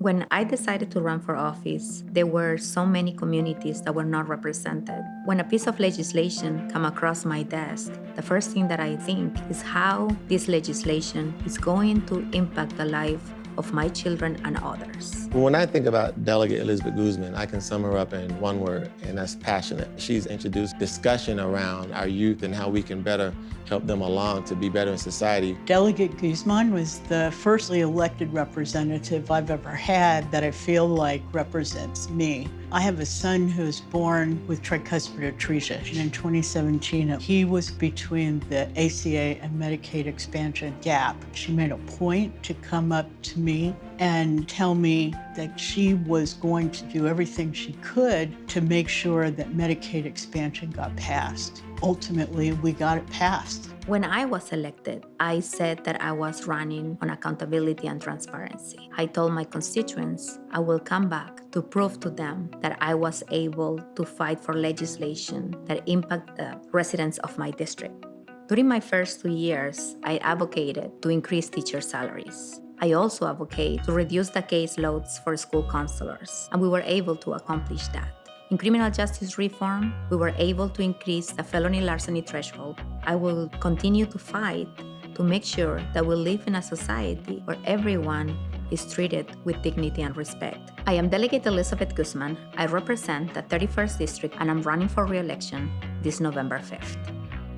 When I decided to run for office, there were so many communities that were not represented. When a piece of legislation came across my desk, the first thing that I think is how this legislation is going to impact the life of my children and others. When I think about Delegate Elizabeth Guzman, I can sum her up in one word, and that's passionate. She's introduced discussion around our youth and how we can better help them along to be better in society. Delegate Guzman was the firstly elected representative I've ever had that I feel like represents me. I have a son who was born with tricuspid atresia. In 2017, he was between the ACA and Medicaid Expansion gap. She made a point to come up to me and tell me that she was going to do everything she could to make sure that Medicaid Expansion got passed. Ultimately, we got it passed. When I was elected, I said that I was running on accountability and transparency. I told my constituents I will come back to prove to them that I was able to fight for legislation that impact the residents of my district. During my first 2 years, I advocated to increase teacher salaries. I also advocate to reduce the caseloads for school counselors, and we were able to accomplish that. In criminal justice reform, we were able to increase the felony larceny threshold. I will continue to fight to make sure that we live in a society where everyone is treated with dignity and respect. I am Delegate Elizabeth Guzman. I represent the 31st District, and I'm running for re-election this November 5th.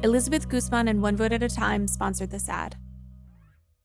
Elizabeth Guzman and One Vote at a Time sponsored this ad.